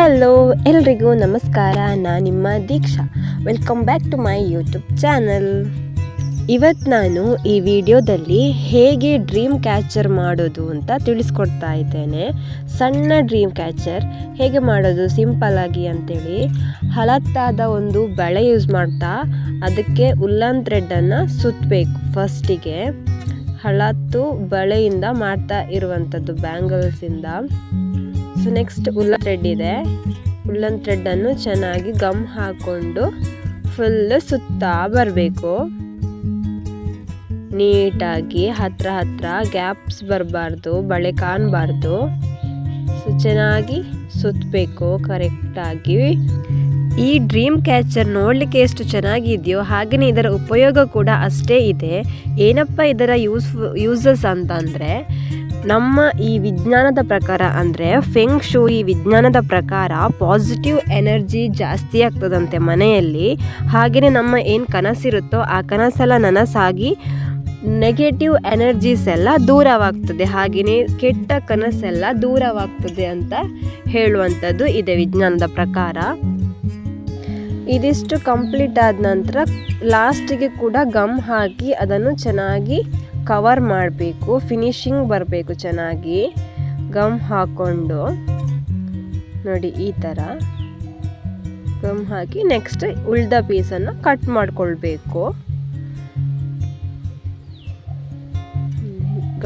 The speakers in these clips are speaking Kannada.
ಹಲೋ ಎಲ್ರಿಗೂ ನಮಸ್ಕಾರ. ನಾನು ನಿಮ್ಮ Deeksha. Welcome back to my YouTube channel. ಇವತ್ತು ನಾನು ಈ ವಿಡಿಯೋದಲ್ಲಿ ಹೇಗೆ ಡ್ರೀಮ್ ಕ್ಯಾಚರ್ ಮಾಡೋದು ಅಂತ ತಿಳಿಸ್ಕೊಡ್ತಾ ಇದ್ದೇನೆ. ಸಣ್ಣ ಡ್ರೀಮ್ ಕ್ಯಾಚರ್ ಹೇಗೆ ಮಾಡೋದು ಸಿಂಪಲ್ಲಾಗಿ ಅಂತೇಳಿ ಹಳತ್ತಾದ ಒಂದು ಬಳೆ ಯೂಸ್ ಮಾಡ್ತಾ ಅದಕ್ಕೆ ಉಲ್ಲನ್ ಥ್ರೆಡ್ಡನ್ನು ಸುತ್ತಬೇಕು. ಫಸ್ಟಿಗೆ ಹಳತ್ತು ಬಳೆಯಿಂದ ಮಾಡ್ತಾ ಇರುವಂಥದ್ದು ಬ್ಯಾಂಗಲ್ಸಿಂದ. ಸೊ ನೆಕ್ಸ್ಟ್ ಉಲ್ಲನ್ ಥ್ರೆಡ್ ಇದೆ. ಉಲ್ಲನ್ ಥ್ರೆಡ್ಡನ್ನು ಚೆನ್ನಾಗಿ ಗಮ್ ಹಾಕ್ಕೊಂಡು ಫುಲ್ ಸುತ್ತಾ ಬರಬೇಕು. ನೀಟಾಗಿ ಹತ್ರ ಗ್ಯಾಪ್ಸ್ ಬರಬಾರ್ದು, ಬಳೆ ಕಾಣಬಾರ್ದು. ಸೊ ಚೆನ್ನಾಗಿ ಸುತ್ತಬೇಕು ಕರೆಕ್ಟಾಗಿ. ಈ ಡ್ರೀಮ್ ಕ್ಯಾಚರ್ ನೋಡಲಿಕ್ಕೆ ಎಷ್ಟು ಚೆನ್ನಾಗಿದೆಯೋ ಹಾಗೆಯೇ ಇದರ ಉಪಯೋಗ ಕೂಡ ಅಷ್ಟೇ ಇದೆ. ಏನಪ್ಪ ಇದರ ಯೂಸಸ್ ಅಂತಂದರೆ, ನಮ್ಮ ಈ ವಿಜ್ಞಾನದ ಪ್ರಕಾರ ಅಂದರೆ ಫೆಂಗ್ ಶೂಯಿ ವಿಜ್ಞಾನದ ಪ್ರಕಾರ ಪಾಸಿಟಿವ್ ಎನರ್ಜಿ ಜಾಸ್ತಿ ಆಗ್ತದಂತೆ ಮನೆಯಲ್ಲಿ. ಹಾಗೆಯೇ ನಮ್ಮ ಏನು ಕನಸಿರುತ್ತೋ ಆ ಕನಸೆಲ್ಲ ನನಸಾಗಿ ನೆಗೆಟಿವ್ ಎನರ್ಜೀಸ್ ಎಲ್ಲ ದೂರವಾಗ್ತದೆ, ಹಾಗೆಯೇ ಕೆಟ್ಟ ಕನಸೆಲ್ಲ ದೂರವಾಗ್ತದೆ ಅಂತ ಹೇಳುವಂಥದ್ದು ಇದೆ ವಿಜ್ಞಾನದ ಪ್ರಕಾರ. ಇದಿಷ್ಟು ಕಂಪ್ಲೀಟ್ ಆದ ನಂತರ ಲಾಸ್ಟಿಗೆ ಕೂಡ ಗಮ್ ಹಾಕಿ ಅದನ್ನು ಚೆನ್ನಾಗಿ ಕವರ್ ಮಾಡಬೇಕು. ಫಿನಿಶಿಂಗ್ ಬರಬೇಕು ಚೆನ್ನಾಗಿ ಗಮ್ ಹಾಕ್ಕೊಂಡು. ನೋಡಿ ಈ ಥರ ಗಮ್ ಹಾಕಿ ನೆಕ್ಸ್ಟ್ ಉಳಿದ ಪೀಸನ್ನು ಕಟ್ ಮಾಡಿಕೊಳ್ಬೇಕು.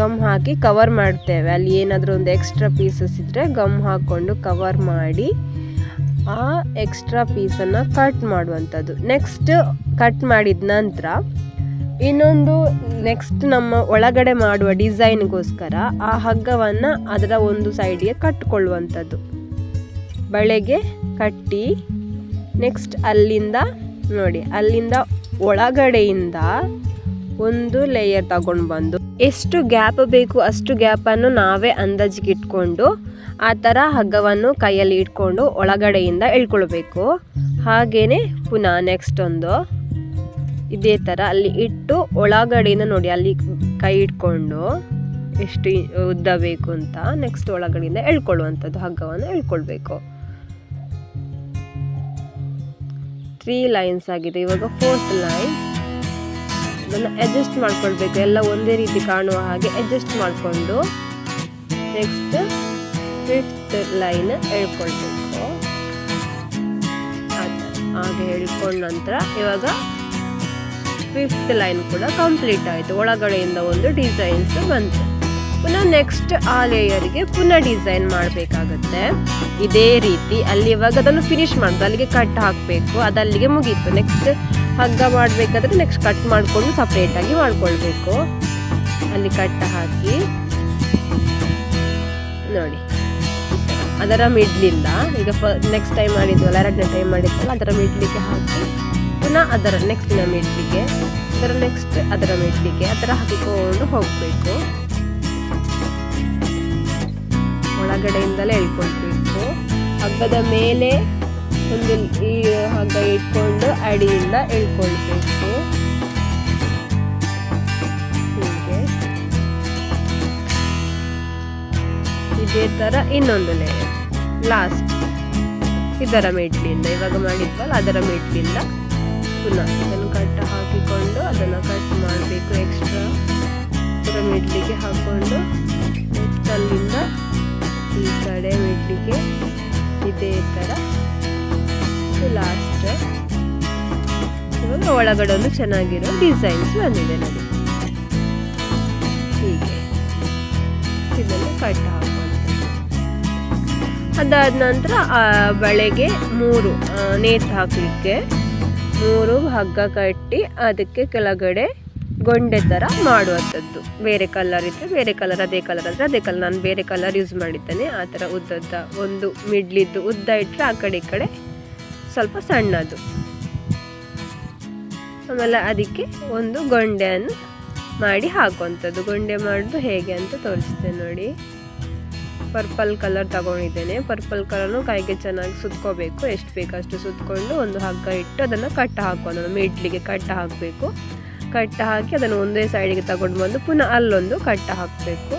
ಗಮ್ ಹಾಕಿ ಕವರ್ ಮಾಡ್ತೇವೆ. ಅಲ್ಲಿ ಏನಾದರೂ ಒಂದು ಎಕ್ಸ್ಟ್ರಾ ಪೀಸಸ್ ಇದ್ದರೆ ಗಮ್ ಹಾಕ್ಕೊಂಡು ಕವರ್ ಮಾಡಿ ಆ ಎಕ್ಸ್ಟ್ರಾ ಪೀಸನ್ನು ಕಟ್ ಮಾಡುವಂಥದ್ದು. ನೆಕ್ಸ್ಟ್ ಕಟ್ ಮಾಡಿದ ನಂತರ ಇನ್ನೊಂದು ನೆಕ್ಸ್ಟ್ ನಮ್ಮ ಒಳಗಡೆ ಮಾಡುವ ಡಿಸೈನ್ಗೋಸ್ಕರ ಆ ಹಗ್ಗವನ್ನು ಅದರ ಒಂದು ಸೈಡಿಗೆ ಕಟ್ಟಿಕೊಳ್ಳುವಂಥದ್ದು. ಬಳೆಗೆ ಕಟ್ಟಿ ನೆಕ್ಸ್ಟ್ ಅಲ್ಲಿಂದ ನೋಡಿ, ಅಲ್ಲಿಂದ ಒಳಗಡೆಯಿಂದ ಒಂದು ಲೇಯರ್ ತಗೊಂಡು ಬಂದು ಎಷ್ಟು ಗ್ಯಾಪ್ ಬೇಕು ಅಷ್ಟು ಗ್ಯಾಪನ್ನು ನಾವೇ ಅಂದಾಜಿಗೆ ಇಟ್ಕೊಂಡು ಆ ಥರ ಹಗ್ಗವನ್ನು ಕೈಯಲ್ಲಿ ಇಟ್ಕೊಂಡು ಒಳಗಡೆಯಿಂದ ಎಳ್ಕೊಳ್ಬೇಕು. ಹಾಗೆಯೇ ಪುನಃ ನೆಕ್ಸ್ಟ್ ಒಂದು ಇದೇ ಥರ ಅಲ್ಲಿ ಇಟ್ಟು ಒಳಗಡೆಯಿಂದ ನೋಡಿ ಅಲ್ಲಿ ಕೈ ಇಟ್ಕೊಂಡು ಎಷ್ಟು ಉದ್ದ ಬೇಕು ಅಂತ ನೆಕ್ಸ್ಟ್ ಒಳಗಡೆಯಿಂದ ಎಳ್ಕೊಳ್ಳುವಂಥದ್ದು ಹಗ್ಗವನ್ನು ಎಳ್ಕೊಳ್ಬೇಕು. 3 ಲೈನ್ಸ್ ಆಗಿದೆ. ಇವಾಗ 4th ಲೈನ್ ಅದನ್ನು ಅಡ್ಜಸ್ಟ್ ಮಾಡ್ಕೊಳ್ಬೇಕು. ಎಲ್ಲ ಒಂದೇ ರೀತಿ ಕಾಣುವ ಹಾಗೆ ಅಡ್ಜಸ್ಟ್ ಮಾಡಿಕೊಂಡು ನೆಕ್ಸ್ಟ್ 5th ಲೈನ್ ಎಳ್ಕೊಳ್ಬೇಕು. ಹಾಗೆ ಎಳ್ಕೊಂಡ ನಂತರ ಇವಾಗ 5th ಲೈನ್ ಕೂಡ ಕಂಪ್ಲೀಟ್ ಆಯಿತು. ಒಳಗಡೆಯಿಂದ ಒಂದು ಡಿಸೈನ್ಸ್ ಬಂತು. ಪುನಃ ನೆಕ್ಸ್ಟ್ ಆ ಲೇಯರ್ಗೆ ಪುನಃ ಡಿಸೈನ್ ಮಾಡಬೇಕಾಗುತ್ತೆ. ಇದೇ ರೀತಿ ಅಲ್ಲಿ ಇವಾಗ ಅದನ್ನು ಫಿನಿಶ್ ಮಾಡೋದು, ಅಲ್ಲಿಗೆ ಕಟ್ ಹಾಕಬೇಕು. ಅದಲ್ಲಿಗೆ ಮುಗೀತು. ನೆಕ್ಸ್ಟ್ ಹಗ್ಗ ಮಾಡಬೇಕಾದ್ರೆ ನೆಕ್ಸ್ಟ್ ಕಟ್ ಮಾಡಿಕೊಂಡು ಸಪ್ರೇಟಾಗಿ ಮಾಡ್ಕೊಳ್ಬೇಕು. ಅಲ್ಲಿ ಕಟ್ ಹಾಕಿ ನೋಡಿ ಅದರ ಮಿಡ್ಲಿಂದ ಈಗ ನೆಕ್ಸ್ಟ್ ಟೈಮ್ ಮಾಡಿದ್ವಲ್ಲ, 2ನೇ ಟೈಮ್ ಮಾಡಿದ್ವಲ್ಲ ಅದರ ಮಿಡ್ಲಿಗೆ ಹಾಕಿ ಪುನಃ ಅದರ ನೆಕ್ಸ್ಟಿನ ಮಿಡ್ಲಿಗೆ, ಅದರ ನೆಕ್ಸ್ಟ್ ಅದರ ಮಿಡ್ಲಿಗೆ ಆ ಥರ ಹಾಕಿಕೊಂಡು ಹೋಗಬೇಕು. ಒಳಗಡೆಯಿಂದಲೇ ಎಳ್ಕೊಳ್ಬೇಕು. ಹಗ್ಗದ ಮೇಲೆ ಒಂದು ಈ ಹಗ್ಗ ಇಟ್ಕೊಂಡು ಅಡಿಯಿಂದ ಎಳ್ಕೊಳ್ಬೇಕು. ಹೀಗೆ ಇದೇ ಥರ ಇನ್ನೊಂದು ಲೇಯರ್ ಲಾಸ್ಟ್ ಇದರ ಮಿಡ್ಲಿಂದ ಇವಾಗ ಮಾಡಿದ್ವಲ್ಲ ಅದರ ಮಿಡ್ಲಿಂದ ಪುನಃ ಇದನ್ನು ಕಟ್ ಹಾಕಿಕೊಂಡು ಅದನ್ನು ಕಟ್ ಮಾಡಬೇಕು. ಎಕ್ಸ್ಟ್ರಾ ಅದರ ಮಿಡ್ಲಿಗೆ ಹಾಕ್ಕೊಂಡು ನೆಕ್ಸ್ಟ್ ಅಲ್ಲಿಂದ ಈ ಕಡೆ ಮಿಡ್ಲಿಗೆ ಇದೇ ಥರ ಲಾಸ್ಟ್. ಇವಾಗ ಒಳಗಡೆ ಒಂದು ಚೆನ್ನಾಗಿರೋ ಡಿಸೈನ್ಸ್ ಬಂದಿದೆ ನೋಡಿ. ಹೀಗೆ ಇದನ್ನು ಕಟ್ ಹಾಕೊಂಡು ಅದಾದ ನಂತರ ಆ ಬಳೆಗೆ 3 ನೇತು ಹಾಕಲಿಕ್ಕೆ 3 ಹಗ್ಗ ಕಟ್ಟಿ ಅದಕ್ಕೆ ಕೆಳಗಡೆ ಗೊಂಡೆ ಥರ ಮಾಡುವಂಥದ್ದು. ಬೇರೆ ಕಲರ್ ಇದ್ದರೆ ಬೇರೆ ಕಲರ್, ಅದೇ ಕಲರ್ ಆದರೆ ಅದೇ ಕಲರ್. ನಾನು ಬೇರೆ ಕಲರ್ ಯೂಸ್ ಮಾಡಿದ್ದೇನೆ. ಆ ಥರ ಉದ್ದದ ಒಂದು ಮಿಡ್ಲಿದ್ದು ಉದ್ದ ಇಟ್ಟರೆ ಆ ಕಡೆ ಈ ಕಡೆ ಸ್ವಲ್ಪ ಸಣ್ಣದು. ಆಮೇಲೆ ಅದಕ್ಕೆ ಒಂದು ಗೊಂಡೆಯನ್ನು ಮಾಡಿ ಹಾಕುವಂಥದ್ದು. ಗೊಂಡೆ ಮಾಡೋದು ಹೇಗೆ ಅಂತ ತೋರಿಸ್ತೇನೆ ನೋಡಿ. ಪರ್ಪಲ್ ಕಲರ್ ತಗೊಂಡಿದ್ದೇನೆ. ಪರ್ಪಲ್ ಕಲರ್ನು ಕೈಗೆ ಚೆನ್ನಾಗಿ ಸುತ್ಕೋಬೇಕು. ಎಷ್ಟು ಬೇಕು ಅಷ್ಟು ಸುತ್ಕೊಂಡು ಒಂದು ಹಗ್ಗ ಇಟ್ಟು ಅದನ್ನು ಕಟ್ಟ ಹಾಕೋದು. ಮಿಡ್ಲಿಗೆ ಕಟ್ಟ ಹಾಕಬೇಕು. ಕಟ್ಟ ಹಾಕಿ ಅದನ್ನು ಒಂದೇ ಸೈಡಿಗೆ ತಗೊಂಡು ಬಂದು ಪುನಃ ಅಲ್ಲೊಂದು ಕಟ್ಟ ಹಾಕಬೇಕು.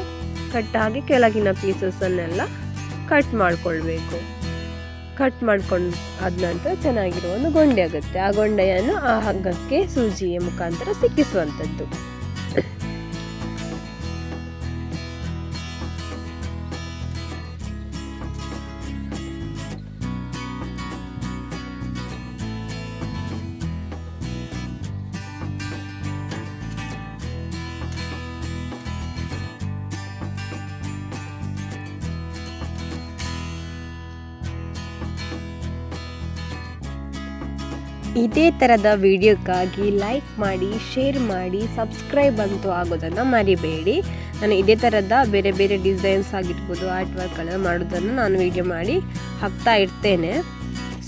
ಕಟ್ಟ ಹಾಕಿ ಕೆಳಗಿನ ಪೀಸಸ್ಸನ್ನೆಲ್ಲ ಕಟ್ ಮಾಡಿಕೊಳ್ಬೇಕು. ಕಟ್ ಮಾಡ್ಕೊಂಡು ಆದ ನಂತರ ಚೆನ್ನಾಗಿರೋ ಒಂದು ಗೊಂಡೆ ಆಗುತ್ತೆ. ಆ ಗೊಂಡೆಯನ್ನು ಆ ಹಗ್ಗಕ್ಕೆ ಸೂಜಿಯ ಮುಖಾಂತರ ಸಿಕ್ಕಿಸುವಂಥದ್ದು. ಇದೇ ಥರದ ವಿಡಿಯೋಕ್ಕಾಗಿ ಲೈಕ್ ಮಾಡಿ, ಶೇರ್ ಮಾಡಿ, ಸಬ್ಸ್ಕ್ರೈಬ್ ಅಂತೂ ಆಗೋದನ್ನು ಮರಿಬೇಡಿ. ನಾನು ಇದೇ ಥರದ ಬೇರೆ ಬೇರೆ ಡಿಸೈನ್ಸ್ ಆಗಿರ್ಬೋದು, ಆರ್ಟ್ ವರ್ಕ್ಗಳನ್ನು ಮಾಡೋದನ್ನು ನಾನು ವಿಡಿಯೋ ಮಾಡಿ ಹಾಕ್ತಾ ಇರ್ತೇನೆ.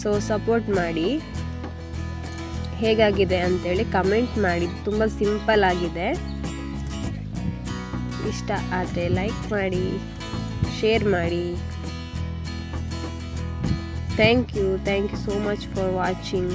ಸೊ ಸಪೋರ್ಟ್ ಮಾಡಿ. ಹೇಗಾಗಿದೆ ಅಂತೇಳಿ ಕಮೆಂಟ್ ಮಾಡಿ. ತುಂಬ ಸಿಂಪಲ್ ಆಗಿದೆ. ಇಷ್ಟ ಆದರೆ ಲೈಕ್ ಮಾಡಿ, ಶೇರ್ ಮಾಡಿ. Thank you so much for watching.